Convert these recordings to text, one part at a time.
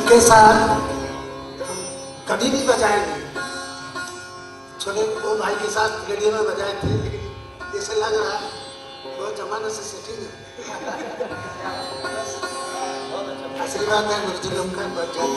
के साथ कभी भी बजाएंगे। छोटे वो भाई के साथ रेडियो में बजाए थे, लेकिन जैसे लग रहा है बहुत जमाने से सेटिंग है। आशीर्वाद है गुरुजनों का, बढ़ जाए।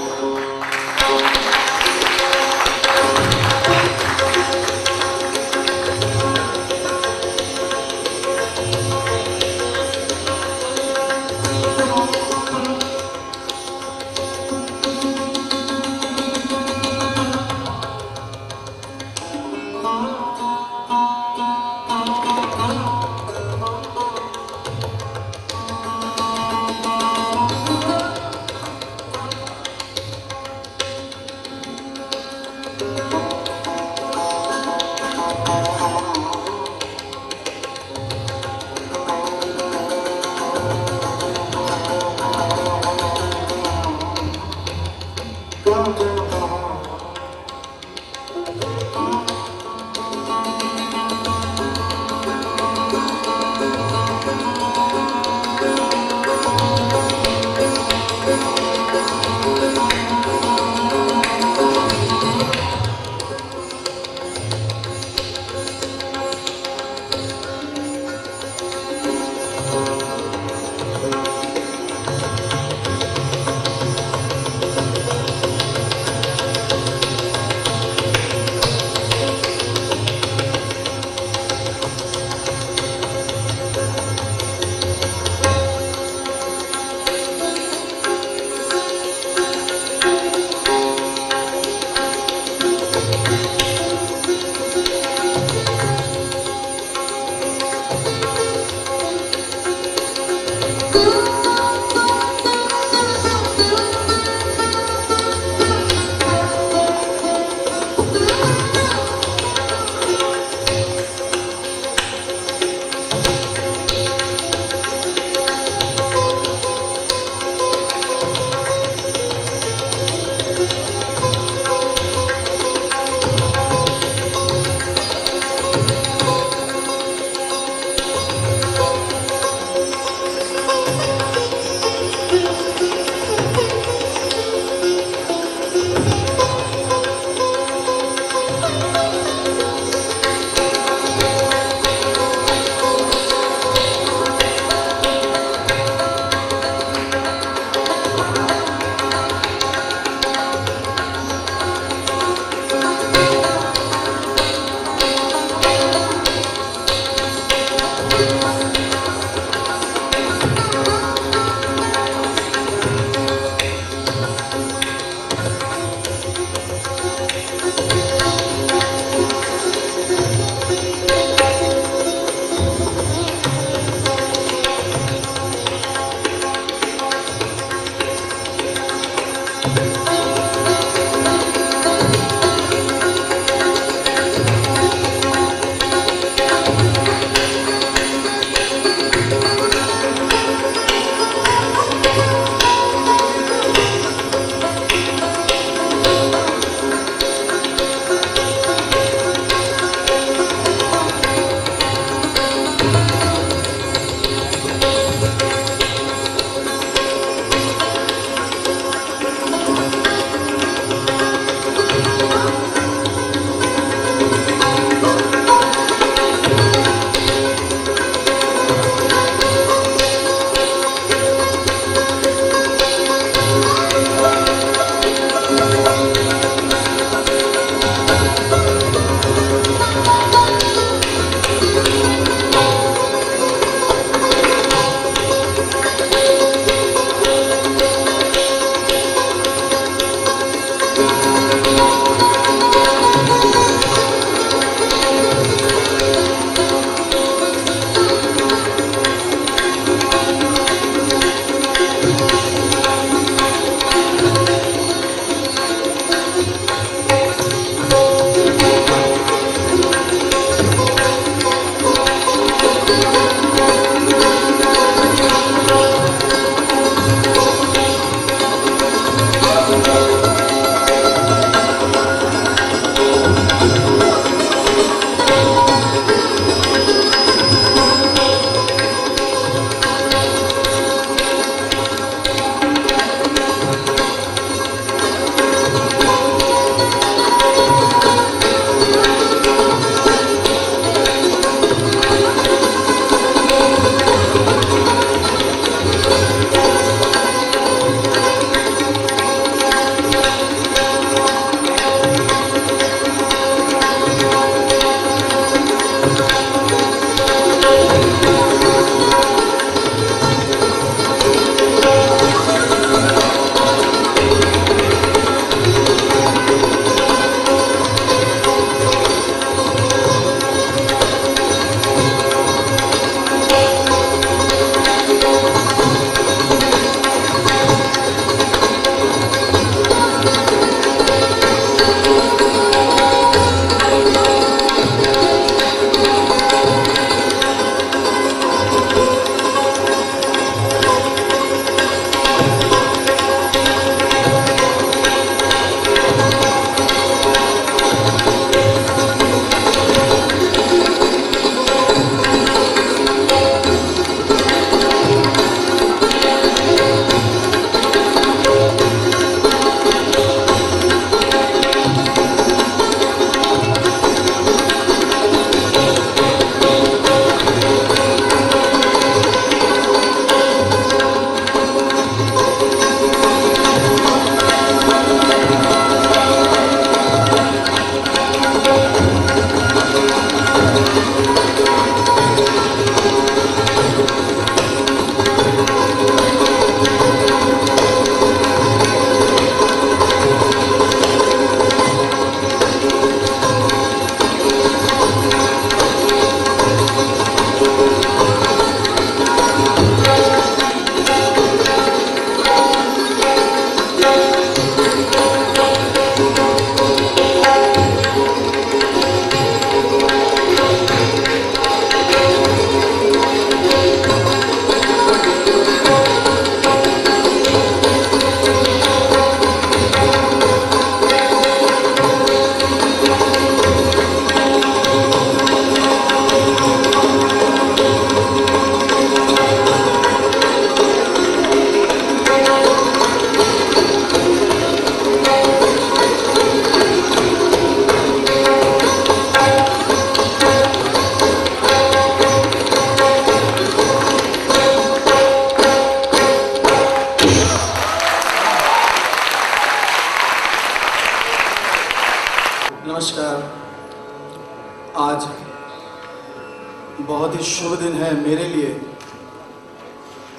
मेरे लिए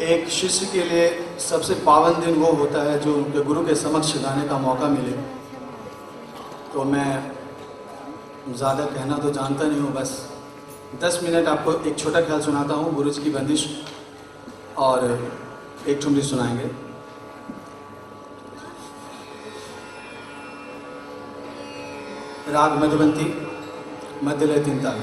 एक शिष्य के लिए सबसे पावन दिन वो होता है जो उनके गुरु के समक्ष गाने का मौका मिले। तो मैं ज़्यादा कहना तो जानता नहीं हूँ, बस 10 मिनट आपको एक छोटा ख्याल सुनाता हूँ, गुरु जी की बंदिश और एक ठुमरी सुनाएंगे। राग मधुबंती, मध्य लय 3 ताल।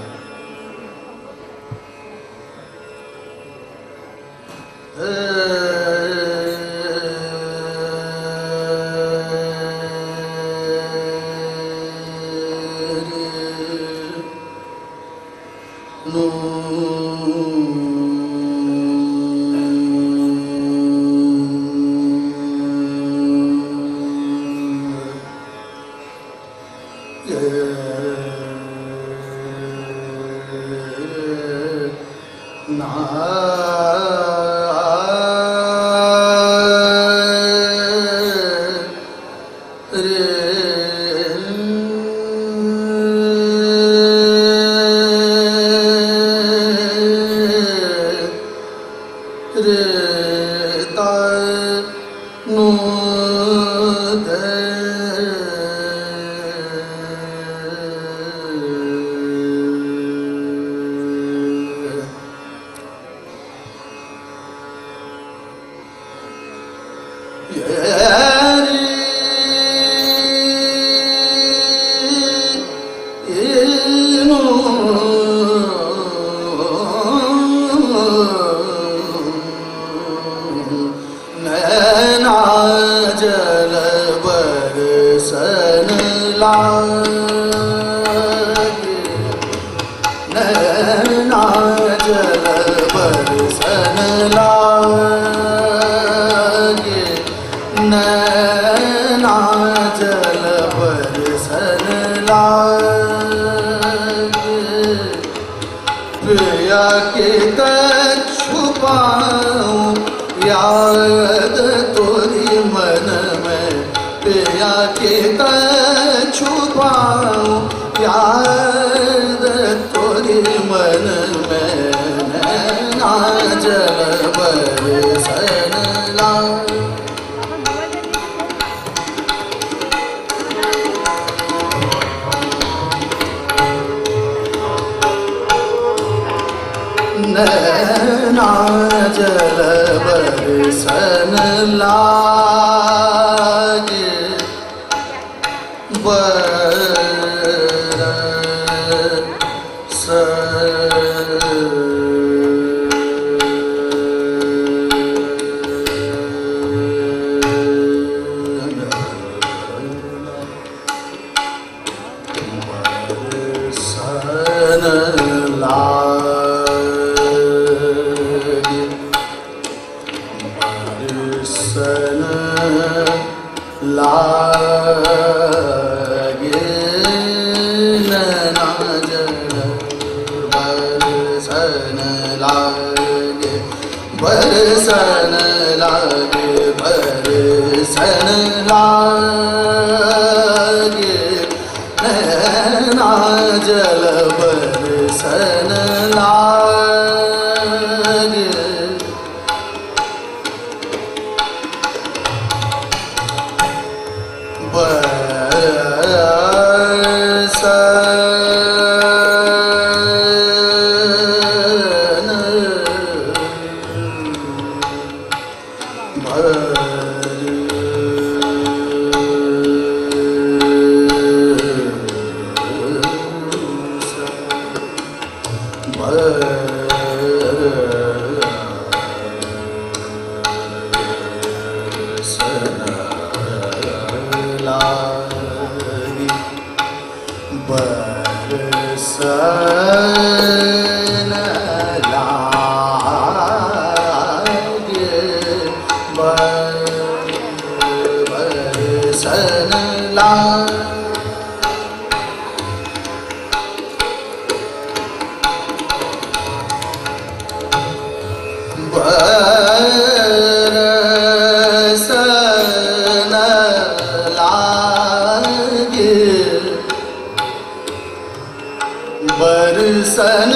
बरसन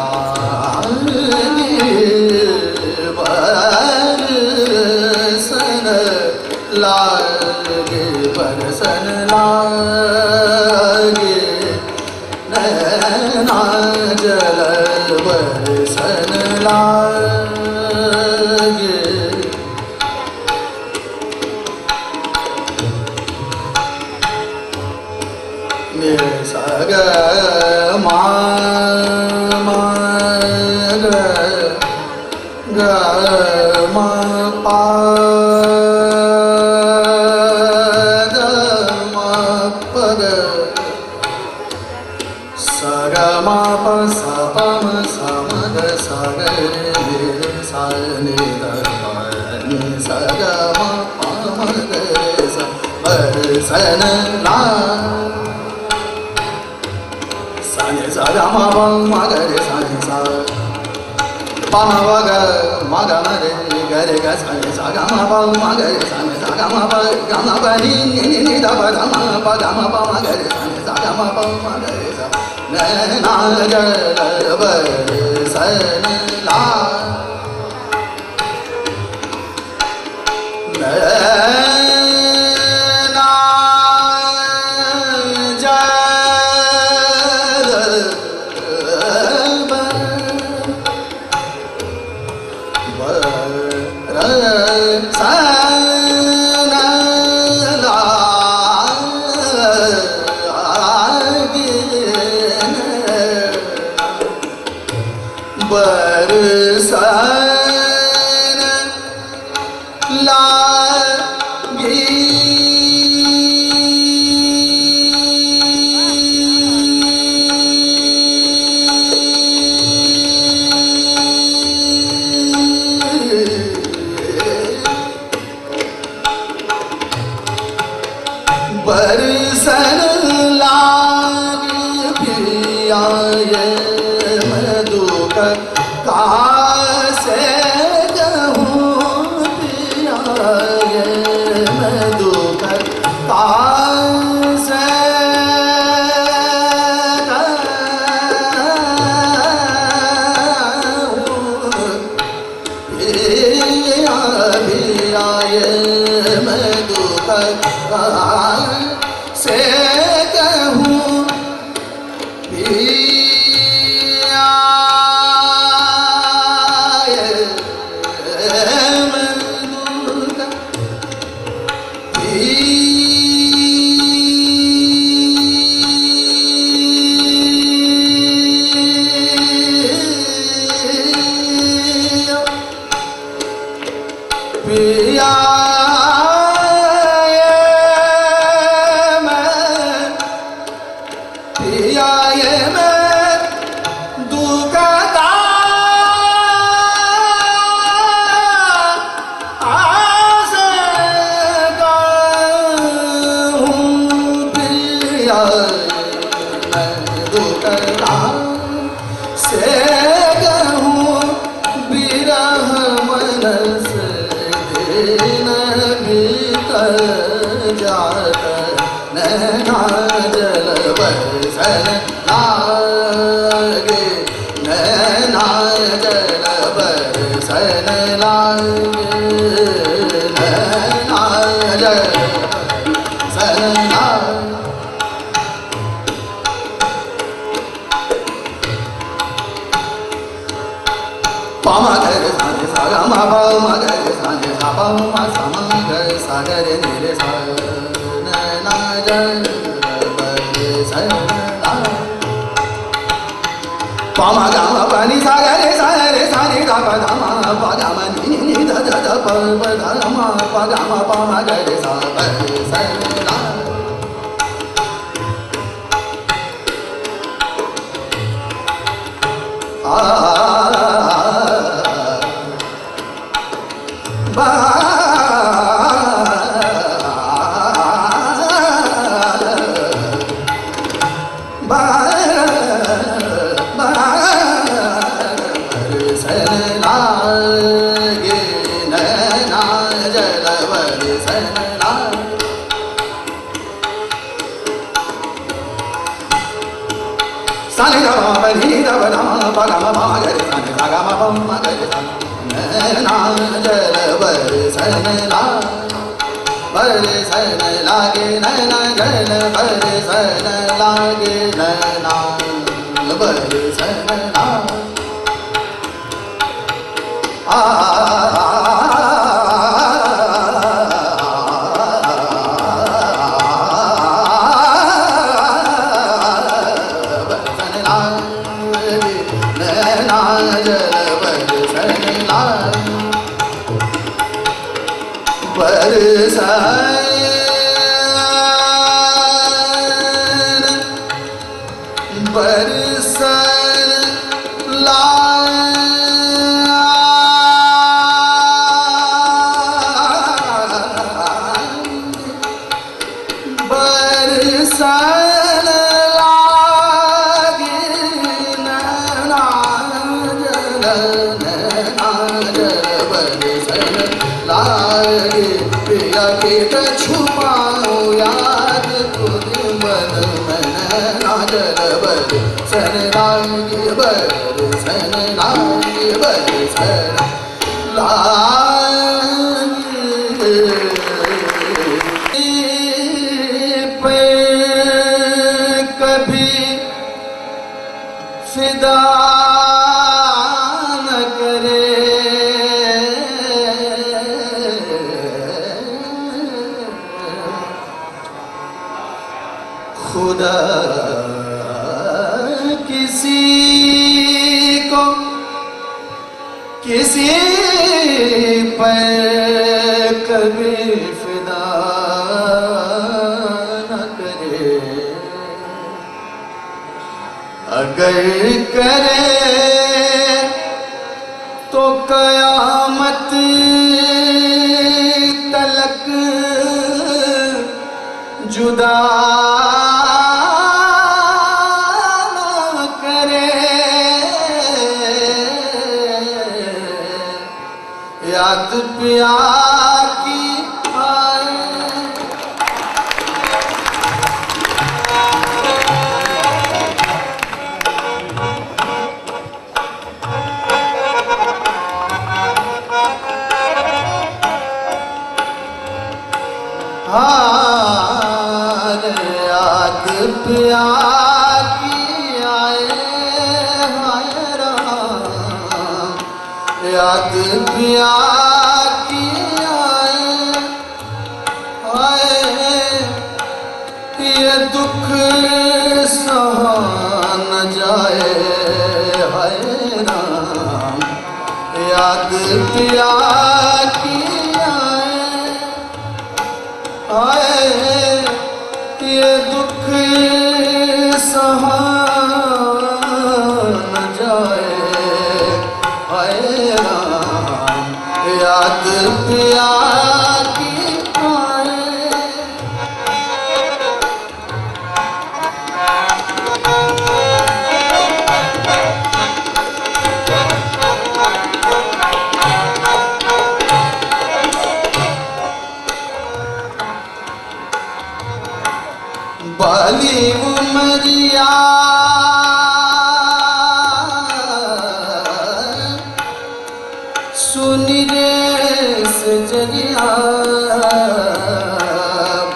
लागे बरसन लागे, नैना जल बरसन लागे। मेरे सग मा ग ग म पा ग म प ग स ग म प स प म स म ग स ग रे स नि द प नि स ग म प म ग रे स बरसन ला सा नि स ग म प म ग रे सा नि सा pa ma pa ga ma ga ma re ga re ga sa ni sa ga ma pa ma ga re sa ni sa ga ma pa ni ni da pa da ma pa ga ma pa ma ga re sa ni sa ga ma pa ma ga re sa na na ja la ba sa na la na na ja बरसन लागे पिया ये मधु कासे कहूँ पिया ये मधु कासे पिया पिया ये मधु से कहूँ पिया पिया जात नैना जल बरसन लागे, नैना जल बरसन लागे, नैना जल बरसन लागे। पा मा ग रे सा नि सा ग म प म ग रे सा नि सा प म सा म ग सा ग रे नि रे सा नैना जल बरसन ला पा मा ग म प नि सा ग रे सा नि दा प ध म प ग म नि नि द द द प प ध म प ग म प म ग रे सा बरसन ला Sani da ba ba ni da ba da ma pa ga ma pa ma ga re sa ni sa ga ma pa ma ga re sa na jal barasan la बरसन लागे नैना जल बरसन लागे नैना बरसन लागे कभी फिदा न करे खुदा किसी को किसी पर कभी फिदा न करे अगर करे तो कयामत तलक जुदा न करे याद पिया की आए याद पिया की आए हाय राम याद पिया की आए हाय ये दुख सहा न जाए हाय राम याद पिया की आए ये दुख सहा न जाए हाय राम याद पिया की आए बाली उमरिया सुनी रे सजरिया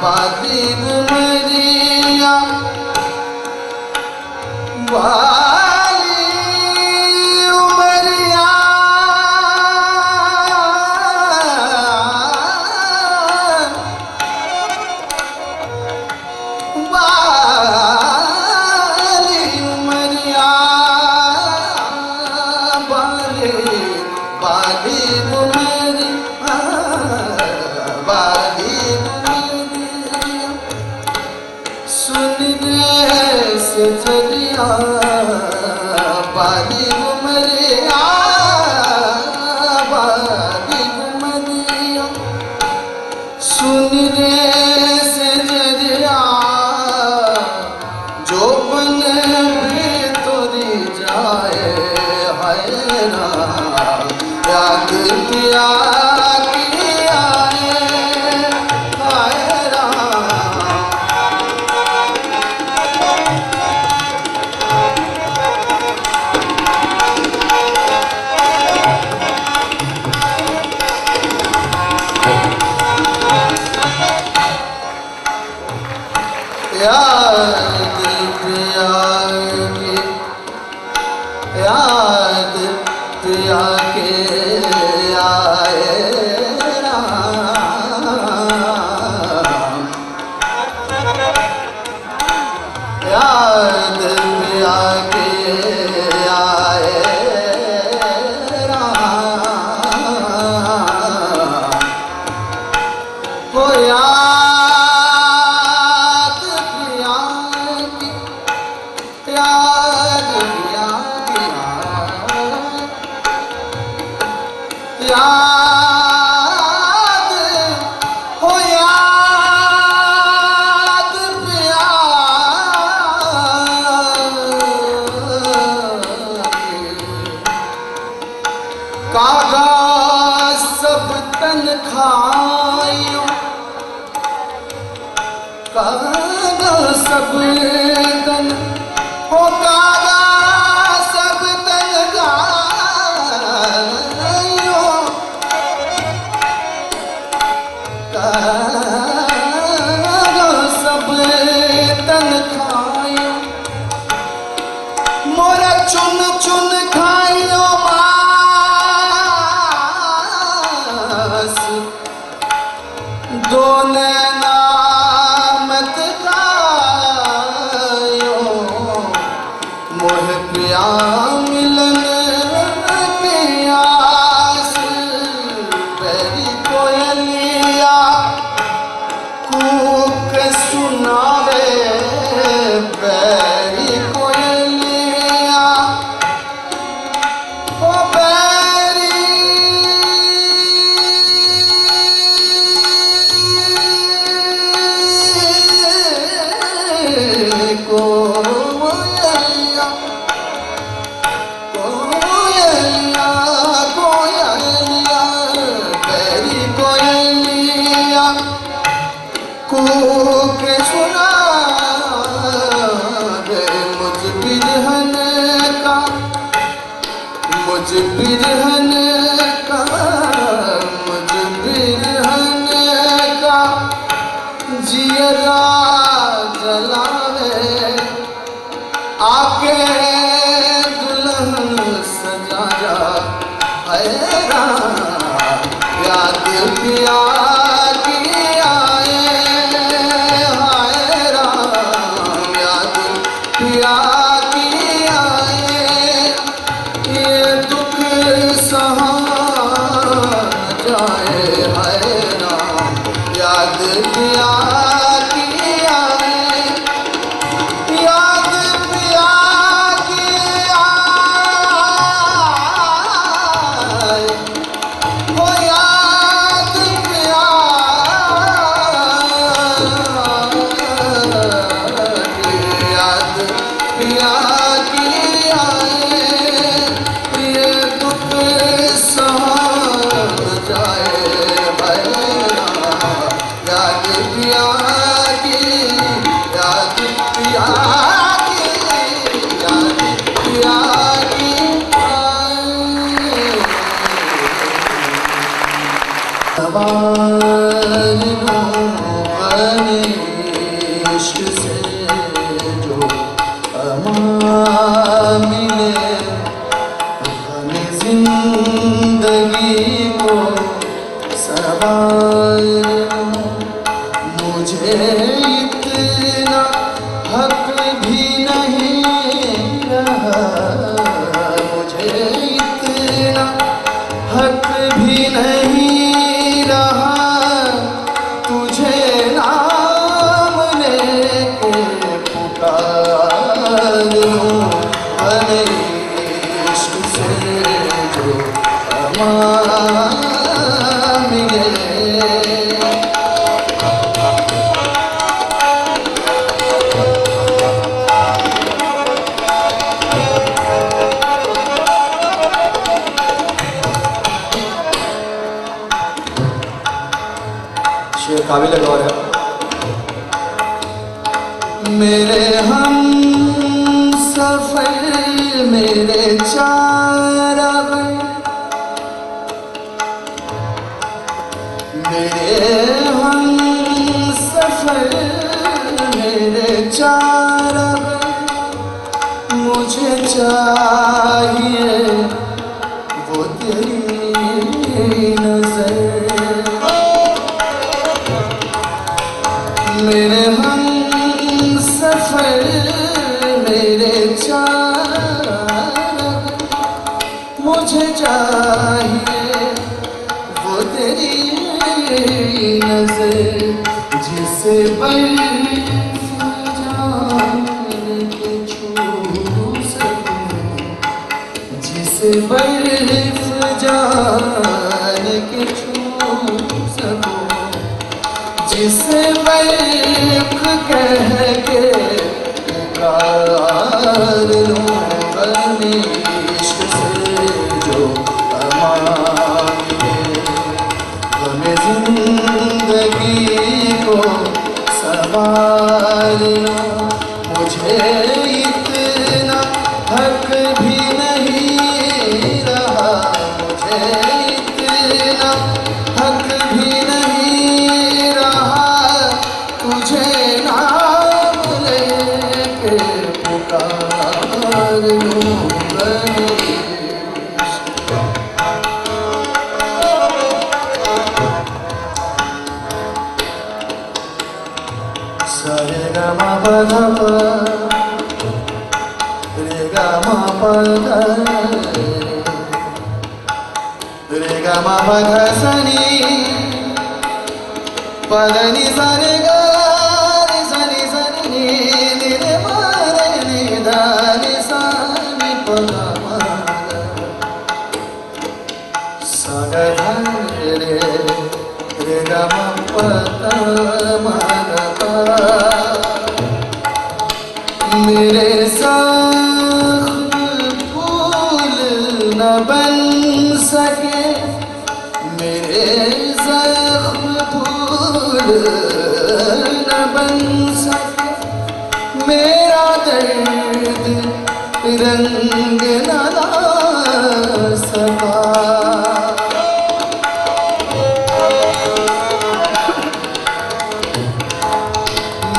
बाली उमरिया बाली उमरिया सजरिया बाली उमरिया बाली उमरिया सुन रे सजरिया जो बन भी तोरी जाए हाय राम याद पिया की आए हाय राम आए राम, याद पिया के आए राम, हो याद पिया की, याद पिया की, याद हो याद पिया कागा सब तन खायो, कागा सब तन हो, कागा सब तन खायो, कागा सब तन खायो, मोरा चुन चुन खायो मास, दो नैना मत खायो, मोह प्रिया मिलन प्यास, बैरी कोयलिया कूक सुनावे, बैरी कोयलिया ओ बैरी कोयलिया, कोयलिया, कोयलिया, बैरी कोयलिया कूक सुनावे, मुझ बिरहन का, मुझ बिरहन का, मुझ बिरहन का जियरा जलावे, आके दुल्हन सजा जा, है राम, याद पिया की आए, हाय राम, याद पिया की आए, ये दुख सहा जाए, हाय राम, याद पिया की आए, याद पिया की आए, हो याद पिया की, याद पिया की आए, ये दुख सहा जाए, हाय राम, याद पिया की, याद पिया की, याद पिया की आए। सवार हूँ बने इश्क से जो अमा मिले, हमें जिंदगी को सवार हूँ, मुझे इतना हक भी नहीं रहा, मुझे इतना हक भी नहीं रहा, तुझे नाम लेके पुकारूं, बने इश्क से जो अमा मिले। शेर काबिल गौर है। मेरे हम सफर मेरे चारावर, मेरे हम सफर मेरे चारावर, मुझे चाहिए वो तेरी नजर मेरे हम सफर मेरे चार मुझे चाहिए वो तेरी नजर जिसे बर्फ जान के छू सकूं जिसे बर्फ जान के छू सकूं जिसे बर्फ कह के पुकार लूं अपने इश्क से जो अमाने हमें जिंदगी को संवार लूं मुझे इतना हक भी नहीं रहा मुझे इतना हक भी नहीं रहा तुझे नाम लेके पुकार लूं सरे गा मा पा धा पा रे गा मा पा धा रे गा मा पा धा सा नी पा धा नी सा रे गा रे सा नी नी नी रे मा रे नी धा नी सा नी पा धा मा सा गा धा रे रे गा मा पा धा मा धा पा मेरे ज़ख्म फूल न बन सके मेरे ज़ख्म फूल न बन सके मेरा दर्द रंग न ला सका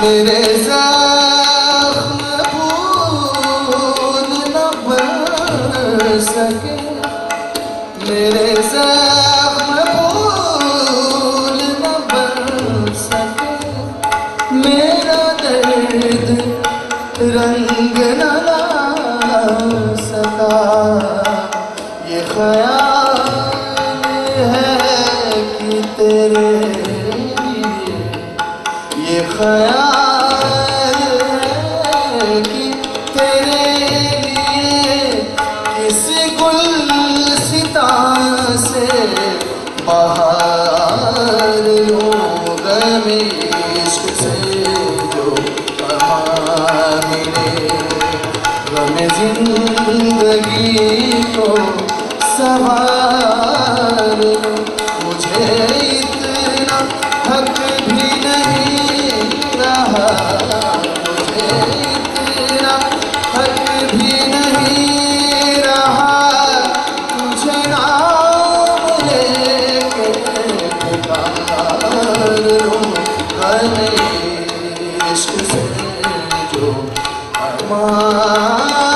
मेरे सके मेरे ज़ख्म फूल न बन सके मेरा दर्द रंग न ला सका ये ख्याल है कि तेरे लिए ये ख्याल है कि तेरे गुलसिता से बाहर लूं गमे इश्क से जो मिले गमे जिंदगी को संवार लूं मुझे इतना हक भी नहीं रहा मुझे इतना हक भी नहीं इश्क से जो अरमान